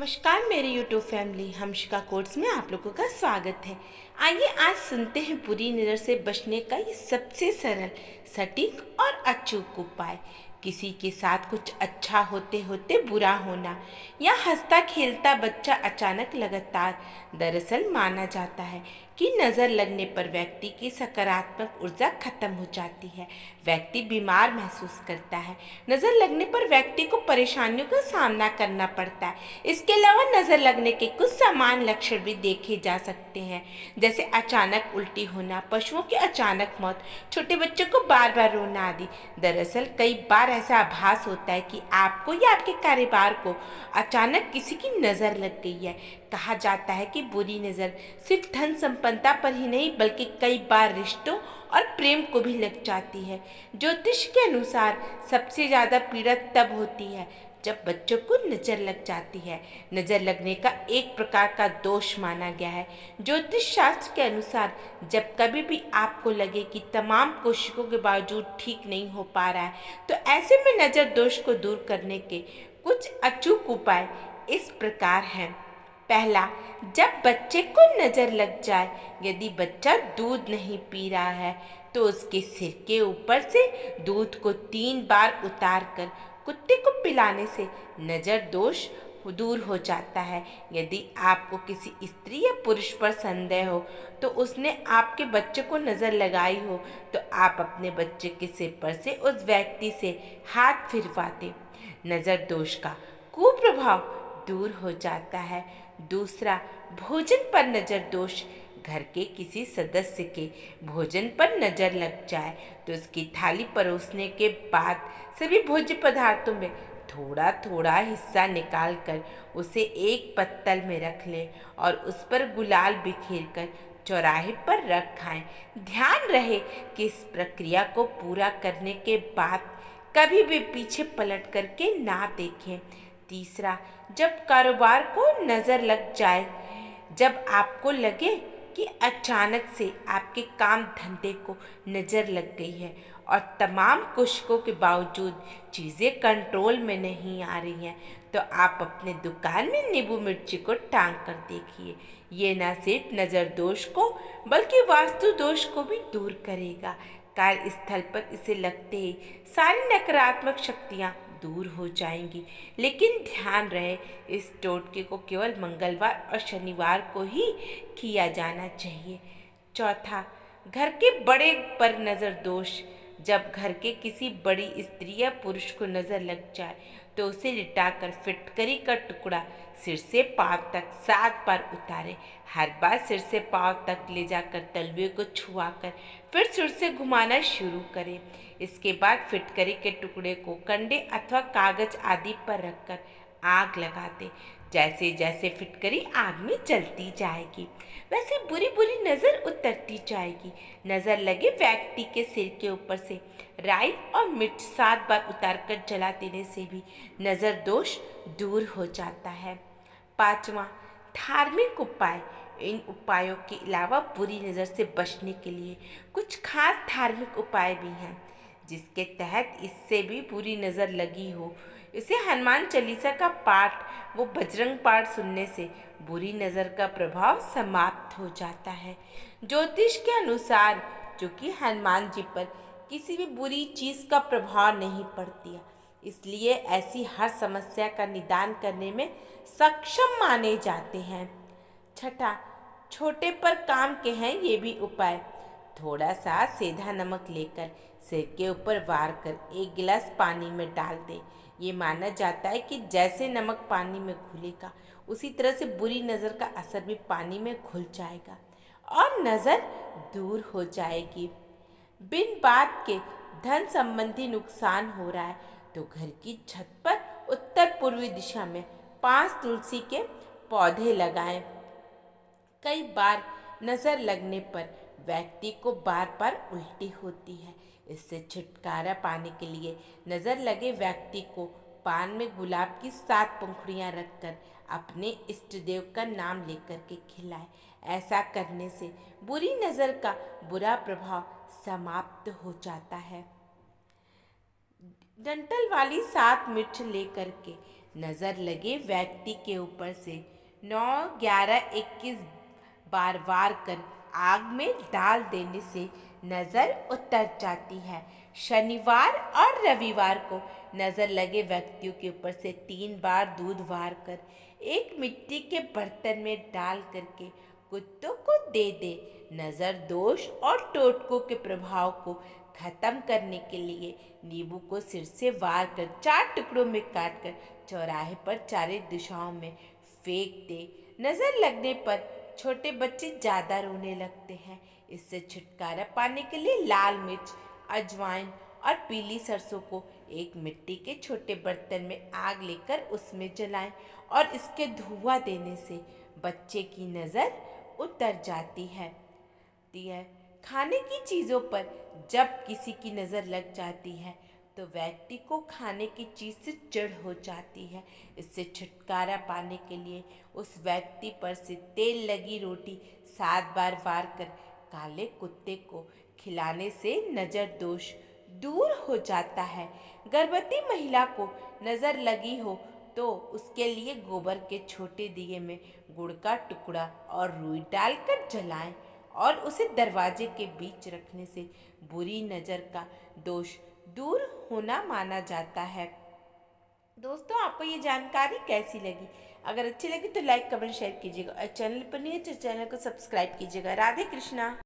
नमस्कार मेरे YouTube family, हमशिका course में आप लोगों का स्वागत है। आइए आज सुनते हैं बुरी नज़र से बचने का ये सबसे सरल, सटीक और अचूक उपाय। किसी के साथ कुछ अच्छा होते होते बुरा होना या हंसता खेलता बच्चा अचानक लगातार, दरअसल माना जाता है कि नज़र लगने पर व्यक्ति की सकारात्मक ऊर्जा खत्म हो जाती है, व्यक्ति बीमार महसूस करता है। नज़र लगने पर व्यक्ति को परेशानियों का सामना करना पड़ता है। इसके अलावा नज़र लगने के कुछ सामान्य लक्षण भी देखे जा सकते हैं, जैसे अचानक उल्टी होना, पशुओं की अचानक मौत, छोटे बच्चों को बार बार रोना आदि। दरअसल कई बार ऐसा आभास होता है कि आपको या आपके कारोबार को अचानक किसी की नज़र लग गई है। कहा जाता है कि बुरी नज़र सिर्फ धन संपन्नता पर ही नहीं बल्कि कई बार रिश्तों और प्रेम को भी लग जाती है। ज्योतिष के अनुसार सबसे ज़्यादा पीड़ा तब होती है जब बच्चों को नज़र लग जाती है। नज़र लगने का एक प्रकार का दोष माना गया है। ज्योतिष शास्त्र के अनुसार जब कभी भी आपको लगे कि तमाम कोशिशों के बावजूद ठीक नहीं हो पा रहा है, तो ऐसे में नज़र दोष को दूर करने के कुछ अचूक उपाय इस प्रकार हैं। पहला, जब बच्चे को नज़र लग जाए, यदि बच्चा दूध नहीं पी रहा है तो उसके सिर के ऊपर से दूध को 3 बार उतार कर कुत्ते को पिलाने से नज़र दोष दूर हो जाता है। यदि आपको किसी स्त्री या पुरुष पर संदेह हो तो उसने आपके बच्चे को नज़र लगाई हो, तो आप अपने बच्चे के सिर पर से उस व्यक्ति से हाथ फिरवा दें। नज़र दोष का कुप्रभाव दूर हो जाता है। दूसरा, भोजन पर नज़र दोष। घर के किसी सदस्य के भोजन पर नज़र लग जाए तो उसकी थाली परोसने के बाद सभी भोज्य पदार्थों में थोड़ा थोड़ा हिस्सा निकाल कर उसे एक पत्तल में रख लें और उस पर गुलाल बिखेर कर चौराहे पर रख खाएं। ध्यान रहे कि इस प्रक्रिया को पूरा करने के बाद कभी भी पीछे पलट करके ना देखें। तीसरा, जब कारोबार को नज़र लग जाए, जब आपको लगे कि अचानक से आपके काम धंधे को नज़र लग गई है और तमाम कोशिशों के बावजूद चीज़ें कंट्रोल में नहीं आ रही हैं, तो आप अपने दुकान में नींबू मिर्ची को टांग कर देखिए। ये न सिर्फ नज़र दोष को बल्कि वास्तु दोष को भी दूर करेगा। कार्यस्थल पर इसे लगते ही सारी नकारात्मक शक्तियाँ दूर हो जाएंगी। लेकिन ध्यान रहे, इस टोटके को केवल मंगलवार और शनिवार को ही किया जाना चाहिए। चौथा, घर के बड़े पर नज़र दोष। जब घर के किसी बड़ी स्त्री या पुरुष को नज़र लग जाए तो उसे लिटाकर फिटकरी का टुकड़ा सिर से पांव तक 7 बार उतारें। हर बार सिर से पांव तक ले जाकर तलवे को छुआकर फिर सिर से घुमाना शुरू करें। इसके बाद फिटकरी के टुकड़े को कंडे अथवा कागज आदि पर रखकर आग लगा दें। जैसे जैसे फिटकरी आग में जलती जाएगी वैसे बुरी बुरी नज़र उतरती जाएगी। नज़र लगे व्यक्ति के सिर के ऊपर से राई और मिर्च 7 बार उतारकर जला देने से भी नज़र दोष दूर हो जाता है। पांचवा, धार्मिक उपाय। इन उपायों के अलावा बुरी नज़र से बचने के लिए कुछ खास धार्मिक उपाय भी हैं, जिसके तहत इससे भी बुरी नज़र लगी हो इसे हनुमान चालीसा का पाठ वो बजरंग पाठ सुनने से बुरी नज़र का प्रभाव समाप्त हो जाता है। ज्योतिष के अनुसार चूँकि हनुमान जी पर किसी भी बुरी चीज़ का प्रभाव नहीं पड़ती है, इसलिए ऐसी हर समस्या का निदान करने में सक्षम माने जाते हैं। छठा, छोटे पर काम के हैं ये भी उपाय। थोड़ा सा सेंधा नमक लेकर सिर के ऊपर वार कर 1 गिलास पानी में डाल दें। ये माना जाता है कि जैसे नमक पानी में घुलेगा उसी तरह से बुरी नज़र का असर भी पानी में घुल जाएगा और नज़र दूर हो जाएगी। बिन बात के धन संबंधी नुकसान हो रहा है तो घर की छत पर उत्तर पूर्वी दिशा में 5 तुलसी के पौधे लगाएं। कई बार नज़र लगने पर व्यक्ति को बार बार उल्टी होती है। इससे छुटकारा पाने के लिए नज़र लगे व्यक्ति को पान में गुलाब की 7 पंखुड़ियाँ रखकर अपने इष्ट देव का नाम लेकर के खिलाए। ऐसा करने से बुरी नज़र का बुरा प्रभाव समाप्त हो जाता है। डंठल वाली 7 मिर्च लेकर के नज़र लगे व्यक्ति के ऊपर से 9, 11, 21 बार वार कर आग में डाल देने से नज़र उतर जाती है। शनिवार और रविवार को नज़र लगे व्यक्तियों के ऊपर से 3 बार दूध वार कर एक मिट्टी के बर्तन में डाल करके कुत्तों को दे दे। नज़र दोष और टोटकों के प्रभाव को खत्म करने के लिए नींबू को सिर से वार कर 4 टुकड़ों में काट कर चौराहे पर चारों दिशाओं में फेंक दे। नज़र लगने पर छोटे बच्चे ज़्यादा रोने लगते हैं। इससे छुटकारा पाने के लिए लाल मिर्च, अजवाइन और पीली सरसों को एक मिट्टी के छोटे बर्तन में आग लेकर उसमें जलाएं और इसके धुआं देने से बच्चे की नज़र उतर जाती है। खाने की चीज़ों पर जब किसी की नज़र लग जाती है तो व्यक्ति को खाने की चीज़ से चिढ़ हो जाती है। इससे छुटकारा पाने के लिए उस व्यक्ति पर से तेल लगी रोटी 7 बार वार कर काले कुत्ते को खिलाने से नज़र दोष दूर हो जाता है। गर्भवती महिला को नज़र लगी हो तो उसके लिए गोबर के छोटे दिए में गुड़ का टुकड़ा और रुई डालकर जलाएं और उसे दरवाजे के बीच रखने से बुरी नज़र का दोष दूर होना माना जाता है। दोस्तों, आपको ये जानकारी कैसी लगी? अगर अच्छी लगी तो लाइक, कमेंट, शेयर कीजिएगा और चैनल पर नहीं है तो चैनल को सब्सक्राइब कीजिएगा। राधे कृष्णा।